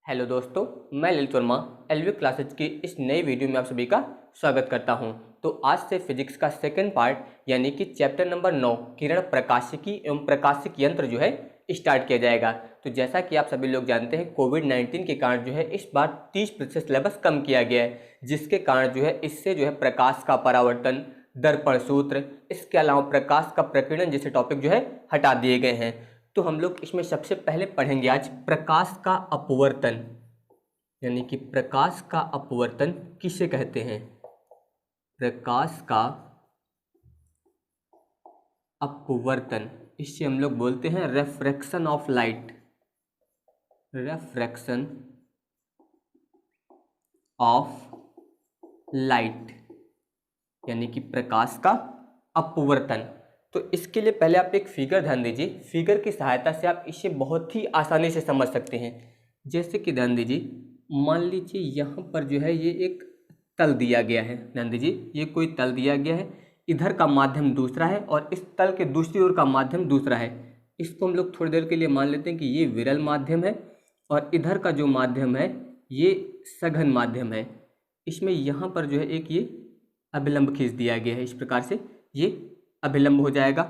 Hello दोस्तों, मैं Lalit Verma LV classes की इस नई वीडियो में आप सभी का स्वागत करता हूं। तो आज से फिजिक्स का सेकंड पार्ट यानी कि चैप्टर नंबर 9 किरण प्रकाशिकी एवं प्रकाशिक यंत्र जो है स्टार्ट किया जाएगा। तो जैसा कि आप सभी लोग जानते हैं, कोविड-19 के कारण जो है इस बार 30% सिलेबस कम किया गया है, जिसके कारण जो है इससे जो है प्रकाश का परावर्तन, दर्पण सूत्र, इसके अलावा प्रकाश का प्रकीर्णन जैसे टॉपिक जो है हटा दिए गए हैं। तो हम लोग इसमें सबसे पहले पढ़ेंगे आज प्रकाश का अपवर्तन, यानी कि प्रकाश का अपवर्तन किसे कहते हैं। प्रकाश का अपवर्तन, इससे हम लोग बोलते हैं रेफ्रैक्शन ऑफ लाइट। रेफ्रैक्शन ऑफ लाइट यानी कि प्रकाश का अपवर्तन। तो इसके लिए पहले आप एक फिगर ध्यान दीजिए। फिगर की सहायता से आप इसे बहुत ही आसानी से समझ सकते हैं। जैसे कि ध्यान दीजिए, मान लीजिए यहाँ पर जो है ये एक तल दिया गया है। ध्यान दीजिए, ये कोई तल दिया गया है, इधर का माध्यम दूसरा है और इस तल के दूसरी ओर का माध्यम दूसरा है। इसको हम लोग थोड़ी देर के लिए मान लेते हैं कि ये विरल माध्यम है और इधर का जो माध्यम है ये सघन माध्यम है। इसमें यहाँ पर जो है एक ये अभिलंब खींच दिया गया है। इस प्रकार से ये अभिलंब हो जाएगा।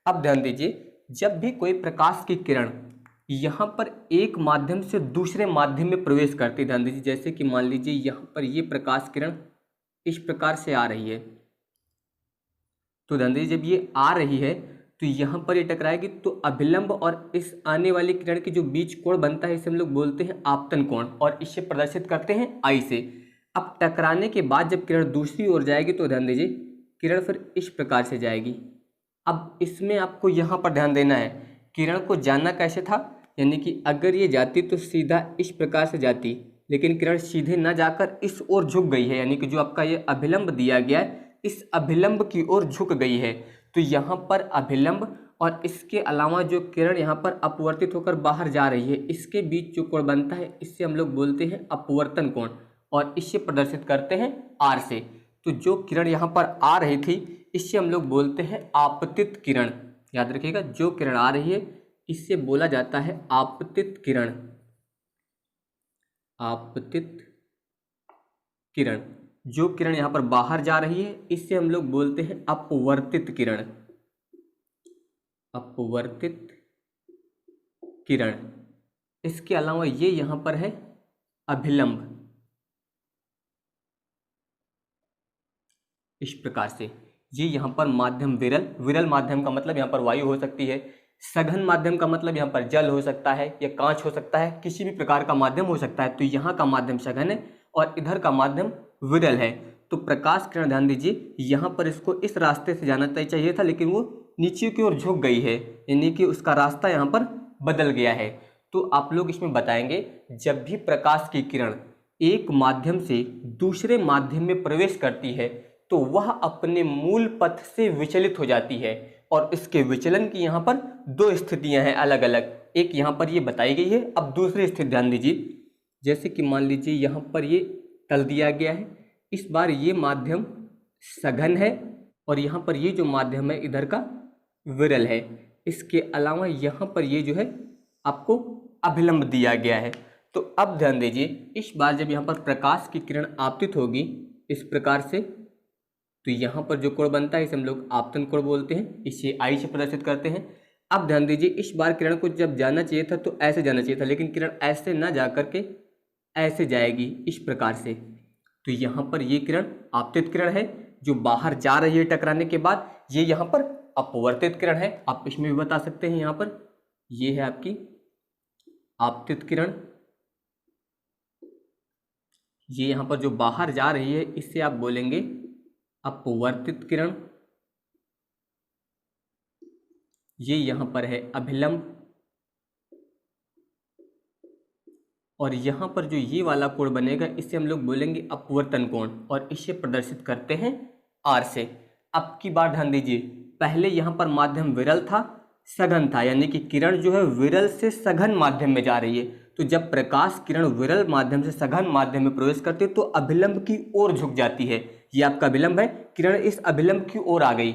अब ध्यान दीजिए, जब भी कोई प्रकाश की किरण यहाँ पर एक माध्यम से दूसरे माध्यम में प्रवेश करती, ध्यान दीजिए, जैसे कि मान लीजिए यहाँ पर ये प्रकाश किरण इस प्रकार से आ रही है, तो ध्यान दीजिए जब ये आ रही है तो यहाँ पर ये टकराएगी, तो अभिलंब और इस आने वाली किरण के जो बीच कोण बनता है इसे हम लोग बोलते हैं आपतन कोण और इसे प्रदर्शित करते हैं आई से। अब टकराने के बाद जब किरण दूसरी ओर जाएगी तो ध्यान दीजिए किरण फिर इस प्रकार से जाएगी। अब इसमें आपको यहाँ पर ध्यान देना है, किरण को जाना कैसे था, यानी कि अगर ये जाती तो सीधा इस प्रकार से जाती, लेकिन किरण सीधे न जाकर इस ओर झुक गई है, यानी कि जो आपका ये अभिलंब दिया गया है इस अभिलंब की ओर झुक गई है। तो यहाँ पर अभिलंब और इसके अलावा जो किरण यहाँ पर अपवर्तित होकर बाहर जा रही है, इसके बीच जो कोण बनता है इससे हम लोग बोलते हैं अपवर्तन कोण और इसे प्रदर्शित करते हैं आर से। तो जो किरण यहाँ पर आ रही थी इससे हम लोग बोलते हैं आपतित किरण। याद रखिएगा, जो किरण आ रही है इससे बोला जाता है आपतित किरण। आपतित किरण, जो किरण यहाँ पर बाहर जा रही है इससे हम लोग बोलते हैं अपवर्तित किरण। अपवर्तित किरण। इसके अलावा ये यहाँ पर है अभिलंब, इस प्रकार से। ये यहाँ पर माध्यम विरल, विरल माध्यम का मतलब यहाँ पर वायु हो सकती है। सघन माध्यम का मतलब यहाँ पर जल हो सकता है या कांच हो सकता है, किसी भी प्रकार का माध्यम हो सकता है। तो यहाँ का माध्यम सघन है और इधर का माध्यम विरल है। तो प्रकाश किरण ध्यान दीजिए, यहाँ पर इसको इस रास्ते से जाना चाहिए था, लेकिन वो नीचे की ओर झुक गई है, यानी कि उसका रास्ता यहाँ पर बदल गया है। तो आप लोग इसमें बताएंगे, जब भी प्रकाश की किरण एक माध्यम से दूसरे माध्यम में प्रवेश करती है तो वह अपने मूल पथ से विचलित हो जाती है और इसके विचलन की यहाँ पर दो स्थितियाँ हैं अलग अलग। एक यहाँ पर ये बताई गई है। अब दूसरी स्थिति ध्यान दीजिए, जैसे कि मान लीजिए यहाँ पर ये तल दिया गया है, इस बार ये माध्यम सघन है और यहाँ पर ये जो माध्यम है इधर का विरल है। इसके अलावा यहाँ पर ये जो है आपको अभिलंब दिया गया है। तो अब ध्यान दीजिए, इस बार जब यहाँ पर प्रकाश की किरण आपतित होगी इस प्रकार से, तो यहाँ पर जो कोण बनता है इसे हम लोग आपतन कोण बोलते हैं, इसे आई से प्रदर्शित करते हैं। अब ध्यान दीजिए, इस बार किरण को जब जाना चाहिए था तो ऐसे जाना चाहिए था, लेकिन किरण ऐसे ना जा करके ऐसे जाएगी इस प्रकार से। तो यहाँ पर ये किरण आपतित किरण है जो बाहर जा रही है टकराने के बाद। ये यहाँ पर अपवर्तित किरण है, आप इसमें भी बता सकते हैं। यहाँ पर ये है आपकी आपतित किरण। ये यहाँ पर जो बाहर जा रही है इससे आप बोलेंगे अपवर्तित किरण। ये यहाँ पर है अभिलंब और यहाँ पर जो ये वाला कोण बनेगा इसे हम लोग बोलेंगे अपवर्तन कोण और इसे प्रदर्शित करते हैं आर से। अब की बार ध्यान दीजिए, पहले यहाँ पर माध्यम विरल था, सघन था, यानी कि किरण जो है विरल से सघन माध्यम में जा रही है। तो जब प्रकाश किरण विरल माध्यम से सघन माध्यम में प्रवेश करती है तो अभिलंब की ओर झुक जाती है। ये आपका अभिलंब है, किरण इस अभिलंब की ओर आ गई।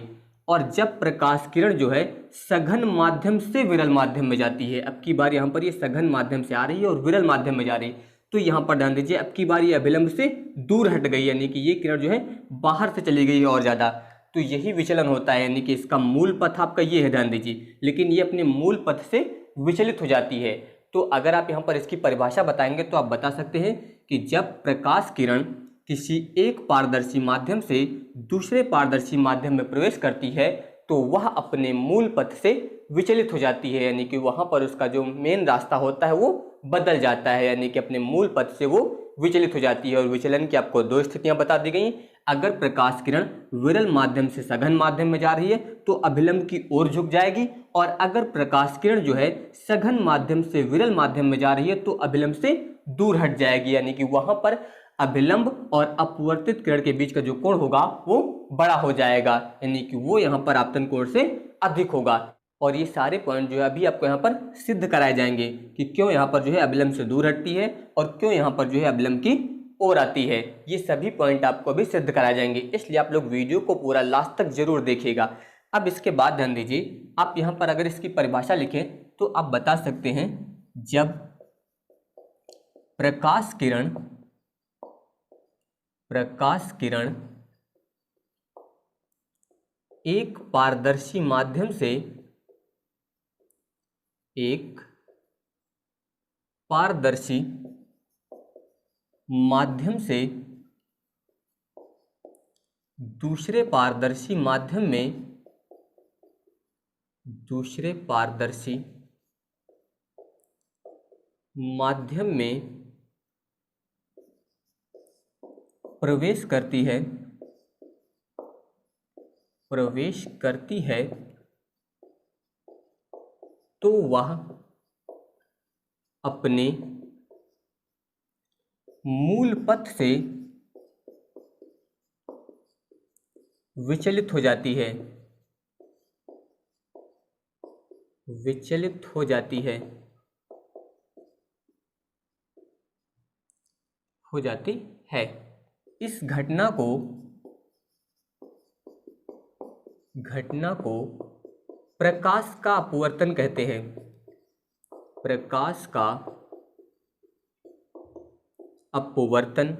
और जब प्रकाश किरण जो है सघन माध्यम से विरल माध्यम में जाती है, अब की बार यहाँ पर ये सघन माध्यम से आ रही है और विरल माध्यम में जा रही है, तो यहाँ पर ध्यान दीजिए अब की बार ये अभिलंब से दूर हट गई, यानी कि ये किरण जो है बाहर से चली गई है और ज़्यादा, तो यही विचलन होता है, यानी कि इसका मूल पथ आपका ये है, ध्यान दीजिए, लेकिन ये अपने मूल पथ से विचलित हो जाती है। तो अगर आप यहाँ पर इसकी परिभाषा बताएंगे तो आप बता सकते हैं कि जब प्रकाश किरण किसी एक पारदर्शी माध्यम से दूसरे पारदर्शी माध्यम में प्रवेश करती है तो वह अपने मूल पथ से विचलित हो जाती है, यानी कि वहाँ पर उसका जो मेन रास्ता होता है वो बदल जाता है, यानी कि अपने मूल पथ से वो विचलित हो जाती है। और विचलन की आपको दो स्थितियां बता दी गई। अगर प्रकाश किरण विरल माध्यम से सघन माध्यम में जा रही है तो अभिलंब की ओर झुक जाएगी, और अगर प्रकाश किरण जो है सघन माध्यम से विरल माध्यम में जा रही है तो अभिलंब से दूर हट जाएगी, यानी कि वहां पर अभिलंब और अपवर्तित किरण के बीच का जो कोण होगा वो बड़ा हो जाएगा, यानी कि वो यहाँ पर आपतन कोण से अधिक होगा। और ये सारे पॉइंट जो है अभी आपको यहाँ पर सिद्ध कराए जाएंगे कि क्यों यहाँ पर जो है अभिलंब से दूर हटती है और क्यों यहाँ पर जो है अभिलंब की ओर आती है। ये सभी पॉइंट आपको अभी सिद्ध कराए जाएंगे, इसलिए आप लोग वीडियो को पूरा लास्ट तक जरूर देखिएगा। अब इसके बाद ध्यान दीजिए, आप यहाँ पर अगर इसकी परिभाषा लिखें तो आप बता सकते हैं जब प्रकाश किरण एक पारदर्शी माध्यम से दूसरे पारदर्शी माध्यम में प्रवेश करती है तो वह अपने मूल पथ से विचलित हो जाती है, इस घटना को प्रकाश का अपवर्तन कहते हैं। प्रकाश का अपवर्तन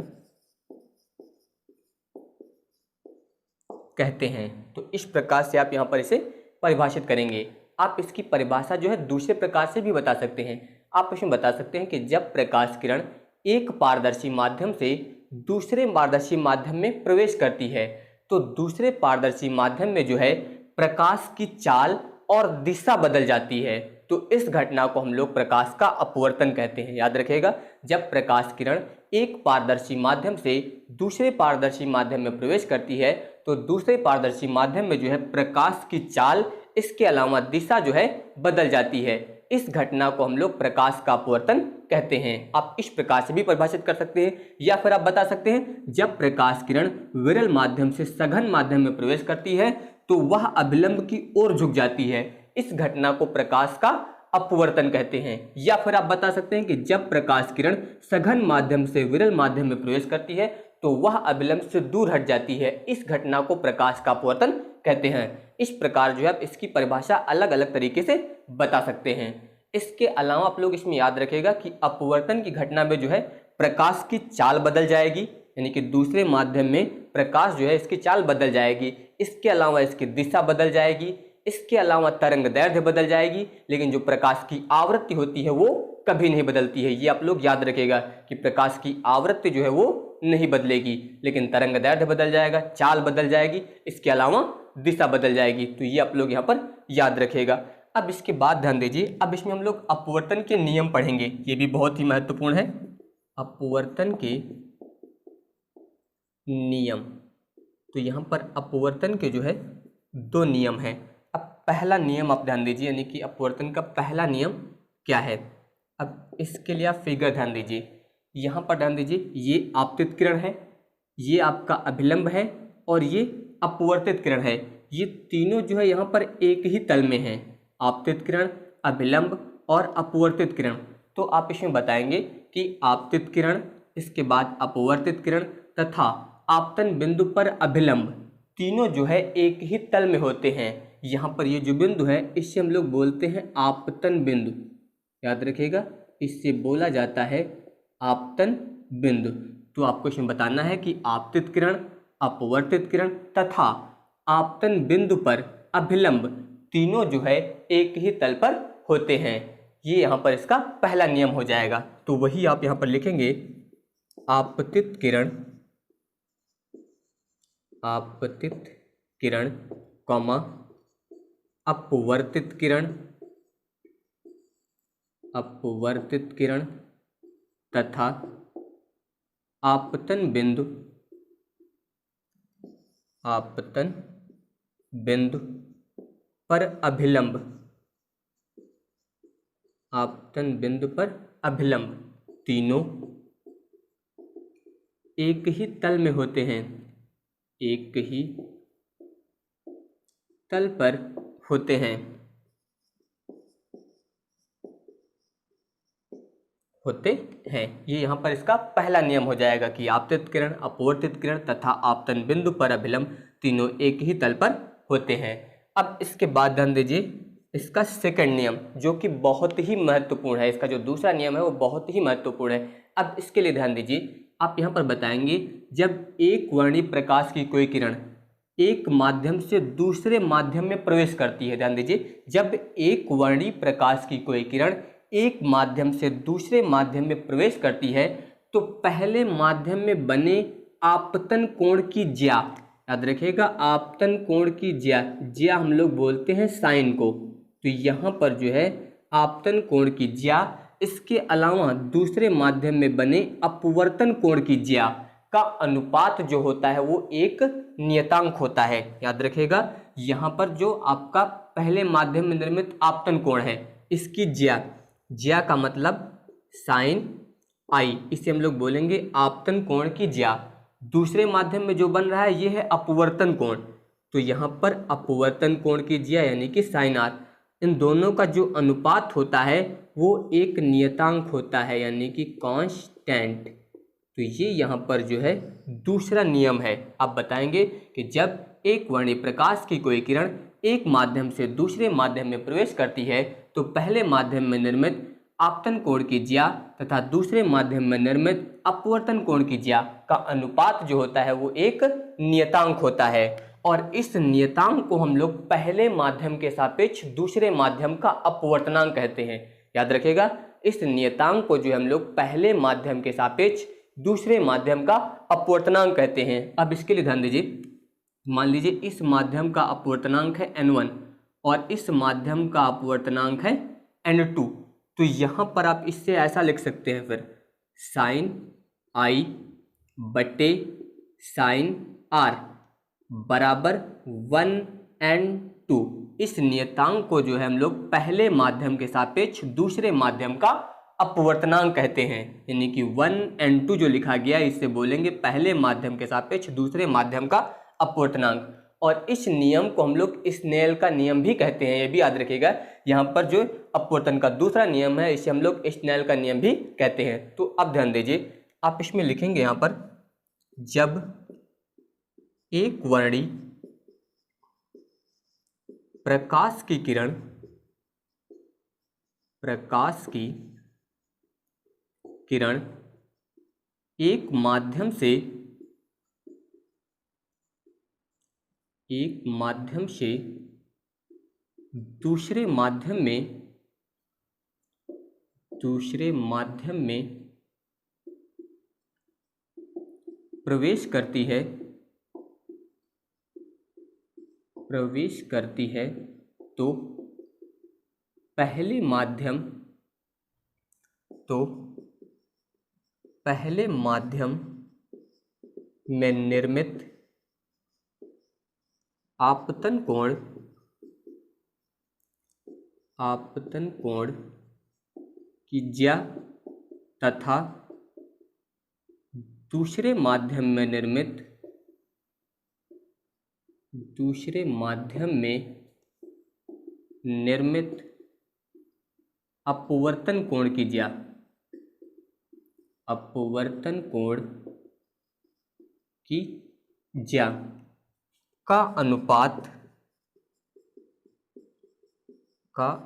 कहते हैं। तो इस प्रकार से आप यहाँ पर इसे परिभाषित करेंगे। आप इसकी परिभाषा जो है दूसरे प्रकार से भी बता सकते हैं। आप इसमें बता सकते हैं कि जब प्रकाश किरण एक पारदर्शी माध्यम से दूसरे पारदर्शी माध्यम में प्रवेश करती है तो दूसरे पारदर्शी माध्यम में जो है प्रकाश की चाल और दिशा बदल जाती है, तो इस घटना को हम लोग प्रकाश का अपवर्तन कहते हैं। याद रखिएगा, जब प्रकाश किरण एक पारदर्शी माध्यम से दूसरे पारदर्शी माध्यम में प्रवेश करती है तो दूसरे पारदर्शी माध्यम में जो है प्रकाश की चाल इसके अलावा दिशा जो है बदल जाती है। इस घटना को हम लोग प्रकाश का अपवर्तन कहते हैं। आप इस प्रकार से भी परिभाषित कर सकते हैं, या फिर आप बता सकते हैं जब प्रकाश किरण विरल माध्यम से सघन माध्यम में प्रवेश करती है तो वह अभिलंब की ओर झुक जाती है। इस घटना को प्रकाश का अपवर्तन कहते हैं। या फिर आप बता सकते हैं कि जब प्रकाश किरण सघन माध्यम से विरल माध्यम में प्रवेश करती है तो वह अभिलंब से दूर हट जाती है। इस घटना को प्रकाश का अपवर्तन कहते हैं। इस प्रकार जो है आप इसकी परिभाषा अलग अलग तरीके से बता सकते हैं। इसके अलावा आप लोग इसमें याद रखिएगा कि अपवर्तन की घटना में जो है प्रकाश की चाल बदल जाएगी, यानी कि दूसरे माध्यम में प्रकाश जो है इसकी चाल बदल जाएगी। इसके अलावा इसकी दिशा बदल जाएगी, इसके अलावा तरंग दैर्घ्य बदल जाएगी, लेकिन जो प्रकाश की आवृत्ति होती है वो कभी नहीं बदलती है। ये आप लोग याद रखिएगा कि प्रकाश की आवृत्ति जो है वो नहीं बदलेगी, लेकिन तरंग दैर्घ्य बदल जाएगा, चाल बदल जाएगी, इसके अलावा दिशा बदल जाएगी। तो ये आप लोग यहाँ पर याद रखिएगा। अब इसके बाद ध्यान दीजिए, अब इसमें हम लोग अपवर्तन के नियम पढ़ेंगे, ये भी बहुत ही महत्वपूर्ण है। अपवर्तन के नियम, तो यहाँ पर अपवर्तन के जो है दो नियम हैं। अब पहला नियम आप ध्यान दीजिए, यानी कि अपवर्तन का पहला नियम क्या है। अब इसके लिए आप फिगर ध्यान दीजिए, यहाँ पर ध्यान दीजिए, ये आपतित किरण है, ये आपका अभिलंब है और ये अपवर्तित किरण है। ये तीनों जो है यहाँ पर एक ही तल में हैं, आपतित किरण, अभिलंब और अपवर्तित किरण। तो आप इसमें बताएंगे कि आपतित किरण, इसके बाद अपवर्तित किरण तथा आपतन बिंदु पर अभिलंब, तीनों जो है एक ही तल में होते हैं। यहाँ पर ये जो बिंदु है इससे हम लोग बोलते हैं आपतन बिंदु, याद रखिएगा, इससे बोला जाता है आपतन बिंदु। तो आपको इसमें बताना है कि आपतित किरण, अपवर्तित किरण तथा आपतन बिंदु पर अभिलंब तीनों जो है एक ही तल पर होते हैं। ये यहाँ पर इसका पहला नियम हो जाएगा। तो वही आप यहाँ पर लिखेंगे, आपतित किरण, आपतित किरण कॉमा अपवर्तित किरण, अपवर्तित किरण तथा आपतन बिंदु, आपतन बिंदु पर अभिलंब, आपतन बिंदु पर अभिलंब तीनों एक ही तल में होते हैं, एक ही तल पर होते हैं, होते हैं। ये यहाँ पर इसका पहला नियम हो जाएगा कि आपतित किरण, अपवर्तित किरण तथा आपतन बिंदु पर अभिलंब तीनों एक ही तल पर होते हैं। अब इसके बाद ध्यान दीजिए इसका सेकंड नियम, जो कि बहुत ही महत्वपूर्ण है। इसका जो दूसरा नियम है वो बहुत ही महत्वपूर्ण है। अब इसके लिए ध्यान दीजिए, आप यहाँ पर बताएंगे जब एक वर्णीय प्रकाश की कोई किरण एक माध्यम से दूसरे माध्यम में प्रवेश करती है, ध्यान दीजिए, जब एक वर्णीय प्रकाश की कोई किरण एक माध्यम से दूसरे माध्यम में प्रवेश करती है तो पहले माध्यम में बने आपतन कोण की ज्या, याद रखिएगा, आपतन कोण की ज्या, ज्या हम लोग बोलते हैं साइन को। तो यहाँ पर जो है आपतन कोण की ज्या, इसके अलावा दूसरे माध्यम में बने अपवर्तन कोण की ज्या का अनुपात जो होता है वो एक नियतांक होता है। याद रखिएगा, यहाँ पर जो आपका पहले माध्यम में निर्मित आपतन कोण है इसकी ज्या, ज्या का मतलब साइन आई, इसे हम लोग बोलेंगे आपतन कोण की ज्या। दूसरे माध्यम में जो बन रहा है ये है अपवर्तन कोण, तो यहाँ पर अपवर्तन कोण की ज्या यानी कि साइन आर, इन दोनों का जो अनुपात होता है वो एक नियतांक होता है यानी कि कांस्टेंट। तो ये यहाँ पर जो है दूसरा नियम है। आप बताएंगे कि जब एक वर्णीय प्रकाश की कोई किरण एक माध्यम से दूसरे माध्यम में प्रवेश करती है तो पहले माध्यम में निर्मित आपतन कोण की ज्या तथा दूसरे माध्यम में निर्मित अपवर्तन कोण की ज्या का अनुपात जो होता है वो एक नियतांक होता है, और इस नियतांक को हम लोग पहले माध्यम के सापेक्ष दूसरे माध्यम का अपवर्तनांक कहते हैं। याद रखिएगा, इस नियतांक को जो हम लोग पहले माध्यम के सापेक्ष दूसरे माध्यम का अपवर्तनांक कहते हैं। अब इसके लिए ध्यान दीजिए, मान लीजिए इस माध्यम का अपवर्तनांक है n1 और इस माध्यम का अपवर्तनांक है n2, तो यहाँ पर आप इससे ऐसा लिख सकते हैं फिर साइन आई बटे साइन आर बराबर 1n2। इस नियतांक को जो है हम लोग पहले माध्यम के सापेक्ष दूसरे माध्यम का अपवर्तनांक कहते हैं, यानी कि 1n2 जो लिखा गया है इससे बोलेंगे पहले माध्यम के सापेक्ष दूसरे माध्यम का अपवर्तनांक। और इस नियम को हम लोग स्नेल का नियम भी कहते हैं, ये भी याद रखिएगा। यहाँ पर जो अपवर्तन का दूसरा नियम है इसे हम लोग स्नेल का नियम भी कहते हैं। तो अब ध्यान दीजिए, आप इसमें लिखेंगे यहाँ पर जब एक वर्णीय प्रकाश की किरण, प्रकाश की किरण एक माध्यम से दूसरे माध्यम में प्रवेश करती है तो पहले माध्यम में निर्मित आपतन कोण की ज्या तथा दूसरे माध्यम में निर्मित अपवर्तन कोण की ज्या, अपवर्तन कोण की ज्या का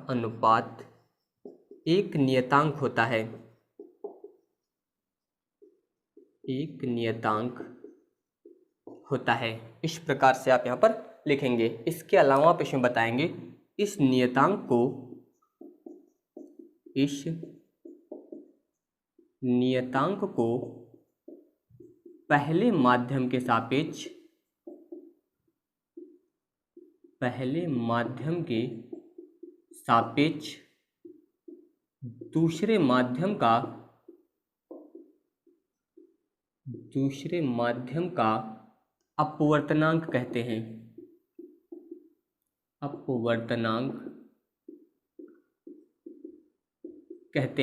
अनुपात एक नियतांक होता है, एक नियतांक होता है। इस प्रकार से आप यहाँ पर लिखेंगे। इसके अलावा आप इसमें बताएंगे इस नियतांक को पहले माध्यम के सापेक्ष दूसरे माध्यम का अपवर्तनांक कहते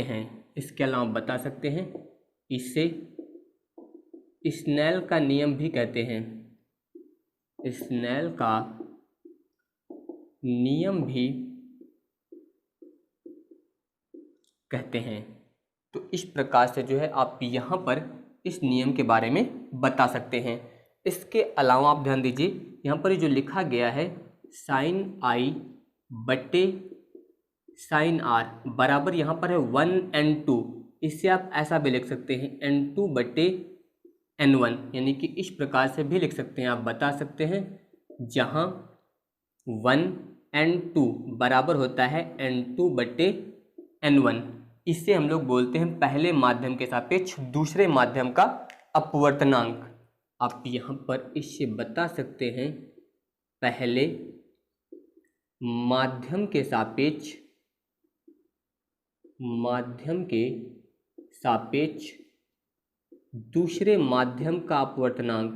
हैं। इसके अलावा बता सकते हैं इसे स्नेल का नियम भी कहते हैं। स्नेल का नियम भी कहते हैं। तो इस प्रकार से जो है आप यहाँ पर इस नियम के बारे में बता सकते हैं। इसके अलावा आप ध्यान दीजिए यहाँ पर जो लिखा गया है साइन आई बट्टे साइन आर बराबर यहाँ पर है 1n2। इससे आप ऐसा भी लिख सकते हैं n2 बट्टे n1, यानी कि इस प्रकार से भी लिख सकते हैं। आप बता सकते हैं जहाँ 1n2 बराबर होता है n2 बट्टे n1। इससे हम लोग बोलते हैं पहले माध्यम के सापेक्ष दूसरे माध्यम का अपवर्तनांक। आप यहाँ पर इससे बता सकते हैं पहले माध्यम के सापेक्ष दूसरे माध्यम का अपवर्तनांक,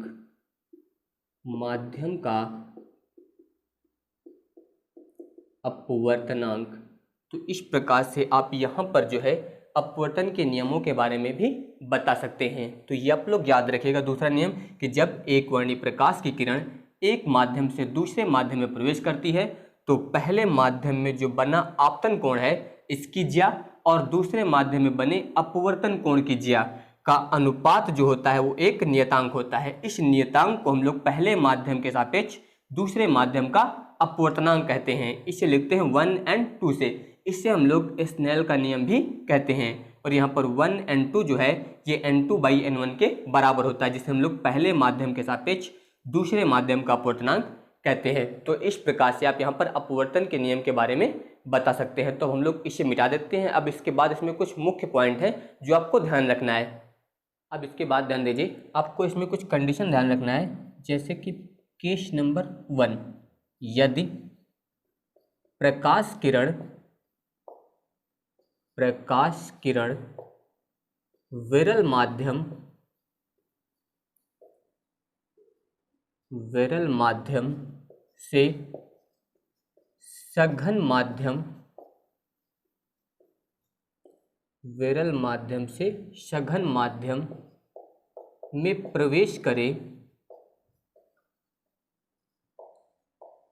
तो इस प्रकार से आप यहाँ पर जो है अपवर्तन के नियमों के बारे में भी बता सकते हैं। तो ये आप लोग याद रखिएगा दूसरा नियम कि जब एक वर्णीय प्रकाश की किरण एक माध्यम से दूसरे माध्यम में प्रवेश करती है तो पहले माध्यम में जो बना आपतन कोण है इसकी ज्या और दूसरे माध्यम में बने अपवर्तन कोण की ज्या का अनुपात जो होता है वो एक नियतांक होता है। इस नियतांक को हम लोग पहले माध्यम के सापेक्ष दूसरे माध्यम का अपवर्तनांक कहते हैं। इसे लिखते हैं 1n2 से। इससे हम लोग स्नेल का नियम भी कहते हैं। और यहाँ पर 1n2 जो है ये n2/n1 के बराबर होता है, जिसे हम लोग पहले माध्यम के सापेक्ष दूसरे माध्यम का अपवर्तनांक कहते हैं। तो इस प्रकार से आप यहाँ पर अपवर्तन के नियम के बारे में बता सकते हैं। तो हम लोग इसे मिटा देते हैं। अब इसके बाद इसमें कुछ मुख्य पॉइंट है जो आपको ध्यान रखना है। अब इसके बाद ध्यान दीजिए, आपको इसमें कुछ कंडीशन ध्यान रखना है, जैसे कि केस नंबर 1, यदि प्रकाश किरण विरल माध्यम से सघन माध्यम में प्रवेश करे,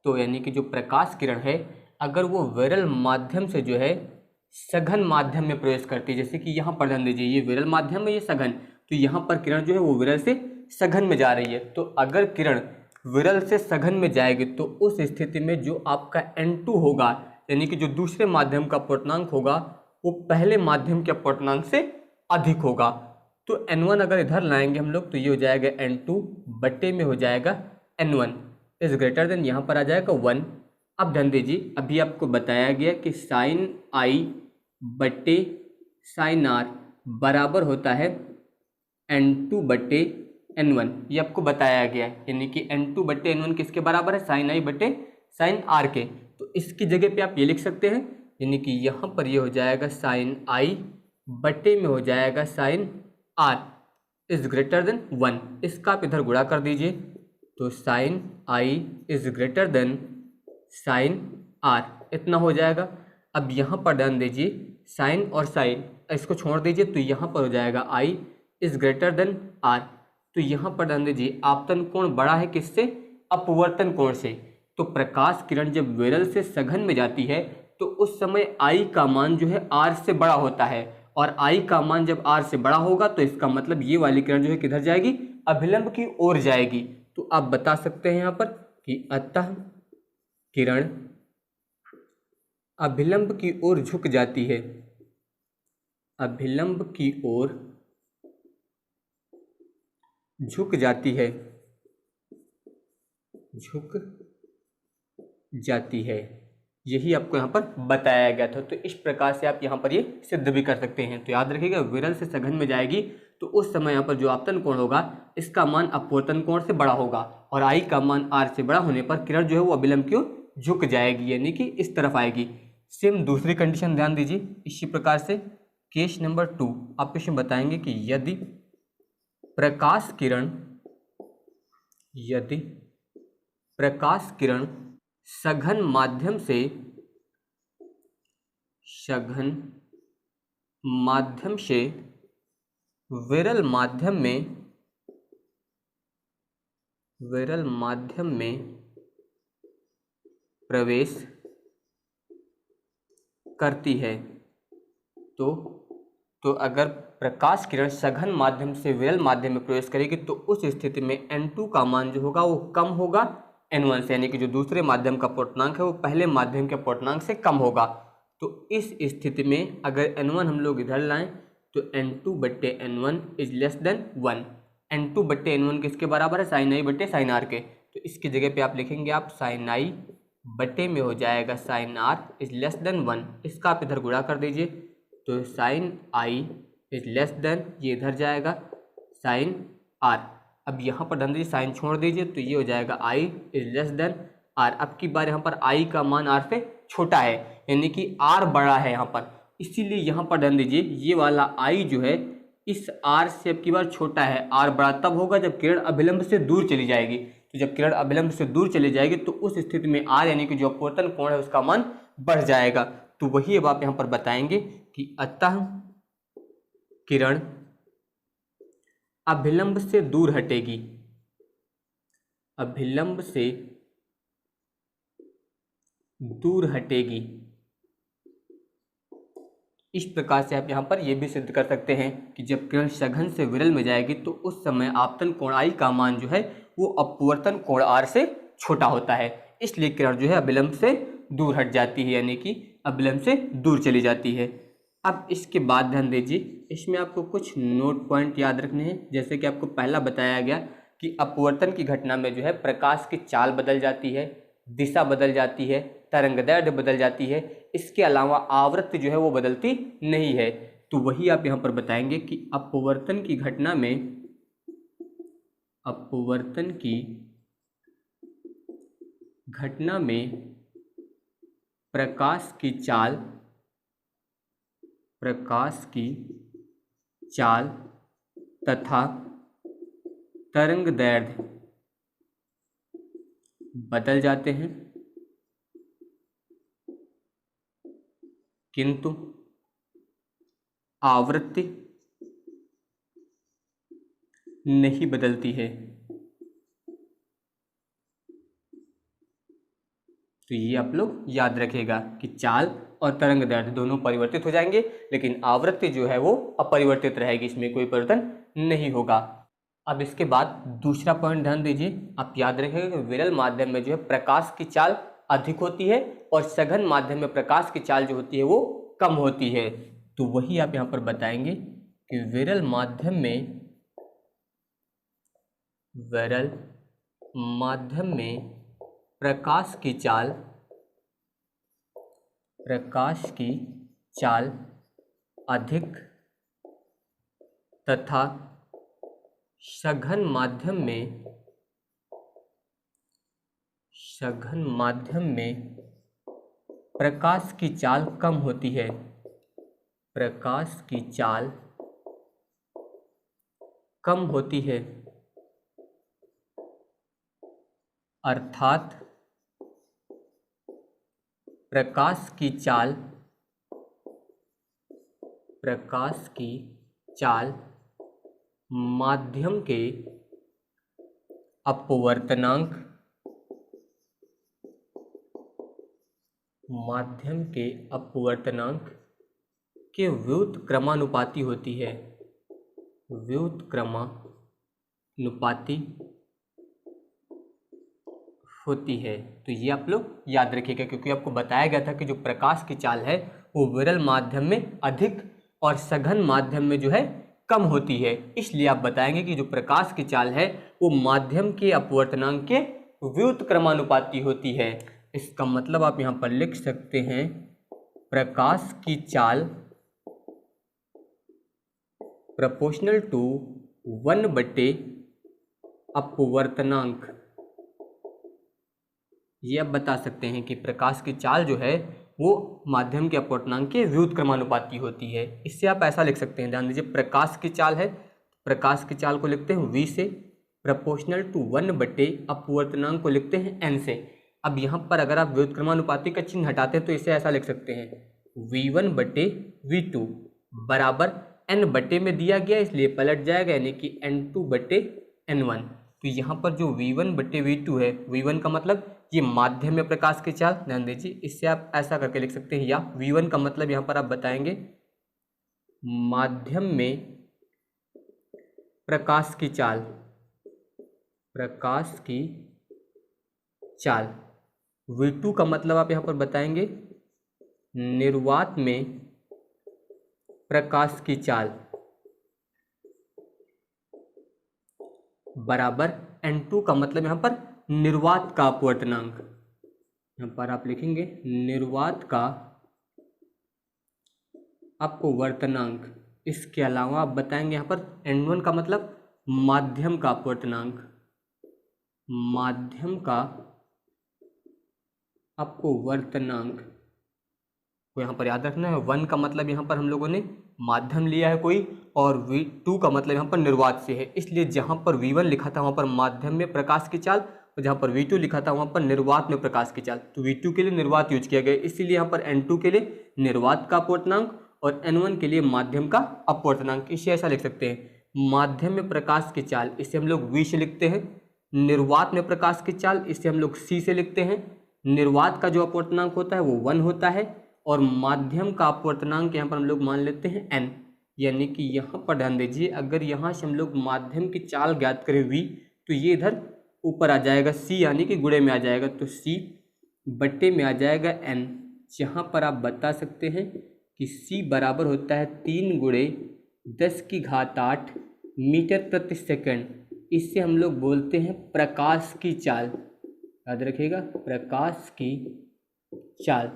तो यानी कि जो प्रकाश किरण है अगर वो विरल माध्यम से जो है सघन माध्यम में प्रवेश करती है, जैसे कि यहाँ पर ध्यान दीजिए ये विरल माध्यम है, ये सघन, तो यहाँ पर किरण जो है वो विरल से सघन में जा रही है। तो अगर किरण विरल से सघन में जाएगी तो उस स्थिति में जो आपका n2 होगा, यानी कि जो दूसरे माध्यम का अपवर्तनांक होगा वो पहले माध्यम के अपवर्तनांक से अधिक होगा। तो n1 अगर इधर लाएंगे हम लोग तो ये हो जाएगा n2 बट्टे में हो जाएगा n1 इज ग्रेटर देन, यहाँ पर आ जाएगा 1। अब ध्यान दीजिए अभी आपको बताया गया कि साइन आई बट्टे साइन आर बराबर होता है n2 बट्टे n1, ये आपको बताया गया है। यानी कि n2 बट्टे n1 किसके बराबर है, साइन आई बट्टे साइन आर के। तो इसकी जगह पे आप ये लिख सकते हैं, यानी कि यहाँ पर ये हो जाएगा साइन आई बट्टे में हो जाएगा sine R is greater than 1। इसका आप इधर गुणा कर दीजिए तो sine I is greater than sine R, इतना हो जाएगा। अब यहाँ पर ध्यान दीजिए साइन और साइन इसको छोड़ दीजिए तो यहाँ पर हो जाएगा आई इज ग्रेटर देन आर। तो यहाँ पर ध्यान दीजिए आपतन कोण बड़ा है किससे, अपवर्तन कोण से। तो प्रकाश किरण जब विरल से सघन में जाती है तो उस समय आई का मान जो है आर से बड़ा होता है, और आई का मान जब आर से बड़ा होगा तो इसका मतलब ये वाली किरण जो है किधर जाएगी, अभिलंब की ओर जाएगी। तो आप बता सकते हैं यहाँ पर कि अतः किरण अभिलंब की ओर झुक जाती है, अभिलंब की ओर झुक जाती है, झुक जाती है। यही आपको यहाँ पर बताया गया था। तो इस प्रकार से आप यहाँ पर ये सिद्ध भी कर सकते हैं। तो याद रखिएगा, विरल से सघन में जाएगी तो उस समय यहाँ पर जो आपतन कोण होगा इसका मान अपवर्तन कोण से बड़ा होगा, और आई का मान आर से बड़ा होने पर किरण जो है वो अभिलंब की ओर झुक जाएगी, यानी कि इस तरफ आएगी। सेम दूसरी कंडीशन ध्यान दीजिए, इसी प्रकार से केस नंबर 2 आप इसमें बताएंगे कि यदि प्रकाश किरण सघन माध्यम से विरल माध्यम में प्रवेश करती है, तो अगर प्रकाश किरण सघन माध्यम से विरल माध्यम में प्रवेश करेगी तो उस स्थिति में N2 का मान जो होगा वो कम होगा N1 से, यानी कि जो दूसरे माध्यम का अपवर्तनांक है वो पहले माध्यम के अपवर्तनांक से कम होगा। तो इस स्थिति में अगर N1 हम लोग इधर लाएं तो N2 बट्टे N1 is less than 1। N2 बट्टे N1 किसके बराबर है? साइन आई बट्टे साइन आर के। तो इसकी जगह पे आप लिखेंगे आप साइन आई बट्टे में हो जाएगा sine R is less than 1। इसका आप इधर गुणा कर दीजिए तो sine I is less than, ये इधर जाएगा साइन आर। अब यहाँ पर ध्यान दीजिए साइन छोड़ दीजिए तो ये हो जाएगा आई इज लेस देन आर। अब की बार यहाँ पर आई का मान आर से छोटा है, यानी कि आर बड़ा है यहाँ पर, इसीलिए यहाँ पर ध्यान दीजिए ये वाला आई जो है इस आर से अब की बार छोटा है। आर बड़ा तब होगा जब किरण अभिलंब से दूर चली जाएगी। तो जब किरण अभिलंब से दूर चली जाएगी तो उस स्थिति में आर यानी कि जो अपवर्तन कोण है उसका मान बढ़ जाएगा। तो वही अब आप यहाँ पर बताएंगे कि अतः किरण अभिलंब से दूर हटेगी, अभिलंब से दूर हटेगी। इस प्रकार से आप यहाँ पर यह भी सिद्ध कर सकते हैं कि जब किरण सघन से विरल में जाएगी तो उस समय आपतन कोण आई का मान जो है वो अपवर्तन कोण आर से छोटा होता है, इसलिए किरण जो है अभिलंब से दूर हट जाती है, यानी कि अभिलंब से दूर चली जाती है। अब इसके बाद ध्यान दीजिए, इसमें आपको कुछ नोट पॉइंट याद रखने हैं। जैसे कि आपको पहला बताया गया कि अपवर्तन की घटना में जो है प्रकाश की चाल बदल जाती है, दिशा बदल जाती है, तरंगदैर्घ्य बदल जाती है, इसके अलावा आवृत्ति जो है वो बदलती नहीं है। तो वही आप यहाँ पर बताएंगे कि अपवर्तन की घटना में प्रकाश की चाल तथा तरंगदैर्घ्य बदल जाते हैं, किंतु आवृत्ति नहीं बदलती है। तो ये आप लोग याद रखिएगा कि चाल और तरंगदैर्घ्य दोनों परिवर्तित हो जाएंगे, लेकिन आवृत्ति जो है वो अपरिवर्तित रहेगी, इसमें कोई परिवर्तन नहीं होगा। अब इसके बाद दूसरा पॉइंट ध्यान दीजिए, आप याद रखेंगे कि विरल माध्यम में जो है प्रकाश की चाल अधिक होती है और सघन माध्यम में प्रकाश की चाल जो होती है वो कम होती है। तो वही आप यहाँ पर बताएंगे कि विरल माध्यम में प्रकाश की चाल अधिक तथा सघन माध्यम में प्रकाश की चाल कम होती है, प्रकाश की चाल कम होती है, अर्थात प्रकाश की चाल माध्यम के अपवर्तनांक के व्युत्क्रमानुपाती होती है, व्युत्क्रमानुपाती होती है। तो ये आप लोग याद रखिएगा, क्योंकि आपको बताया गया था कि जो प्रकाश की चाल है वो विरल माध्यम में अधिक और सघन माध्यम में जो है कम होती है। इसलिए आप बताएंगे कि जो प्रकाश की चाल है वो माध्यम के अपवर्तनांक के व्युत्क्रमानुपाती होती है। इसका मतलब आप यहाँ पर लिख सकते हैं प्रकाश की चाल प्रोपोर्शनल टू 1/अपवर्तनांक। ये आप बता सकते हैं कि प्रकाश की चाल जो है वो माध्यम के अपवर्तनांक के व्युत्क्रमानुपाती होती है। इससे आप ऐसा लिख सकते हैं, ध्यान दीजिए, प्रकाश की चाल है, प्रकाश की चाल को लिखते हैं v से, प्रोपोर्शनल टू 1/अपवर्तनांक को लिखते हैं n से। अब यहाँ पर अगर आप व्युत्क्रमानुपाती का चिन्ह हटाते हैं तो इसे ऐसा लिख सकते हैं v1/v2 बराबर n बटे में दिया गया इसलिए पलट जाएगा, यानी कि n2/n1। तो यहाँ पर जो v1/v2 है, v1 का मतलब ये माध्यम में प्रकाश की चाल, ध्यान दीजिए, इससे आप ऐसा करके लिख सकते हैं, या v1 का मतलब यहाँ पर आप बताएंगे माध्यम में प्रकाश की चाल, प्रकाश की चाल। v2 का मतलब आप यहाँ पर बताएंगे निर्वात में प्रकाश की चाल बराबर n2 का मतलब यहाँ पर निर्वात का अपवर्तनांक, यहाँ पर आप लिखेंगे निर्वात का अपवर्तनांक। इसके अलावा आप बताएंगे यहाँ पर n1 का मतलब माध्यम का अपवर्तनांक, माध्यम का अपवर्तनांक को यहाँ पर याद रखना है। 1 का मतलब यहाँ पर हम लोगों ने माध्यम लिया है कोई, और v2 का मतलब यहाँ पर निर्वात से है, इसलिए जहाँ पर v1 लिखा था वहाँ पर माध्यम में प्रकाश की चाल, और जहाँ पर v2 लिखा था वहाँ पर निर्वात में प्रकाश की चाल। तो v2 के लिए निर्वात यूज किया गया, इसीलिए यहाँ पर n2 के लिए निर्वात का अपवर्तनांक और n1 के लिए माध्यम का अपवर्तनांक। इसे ऐसा लिख सकते हैं माध्यम में प्रकाश की चाल, इसे हम लोग v से लिखते हैं, निर्वात में प्रकाश की चाल इसे हम लोग c से लिखते हैं। निर्वात का जो अपवर्तनांक होता है वो 1 होता है, और माध्यम का अपवर्तनांक यहाँ पर हम लोग मान लेते हैं n, यानी कि यहाँ पर ध्यान दीजिए, अगर यहाँ से हम लोग माध्यम की चाल ज्ञात करें v, तो ये इधर ऊपर आ जाएगा c, यानी कि गुणे में आ जाएगा, तो c बट्टे में आ जाएगा n, जहाँ पर आप बता सकते हैं कि c बराबर होता है 3 × 10⁸ मीटर प्रति सेकंड। इससे हम लोग बोलते हैं प्रकाश की चाल, याद रखिएगा प्रकाश की चाल।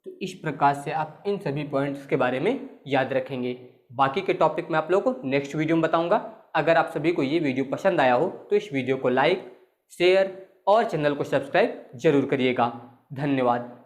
तो इस प्रकार से आप इन सभी पॉइंट्स के बारे में याद रखेंगे। बाकी के टॉपिक मैं आप लोगों को नेक्स्ट वीडियो में बताऊंगा। अगर आप सभी को ये वीडियो पसंद आया हो तो इस वीडियो को लाइक, शेयर और चैनल को सब्सक्राइब जरूर करिएगा। धन्यवाद।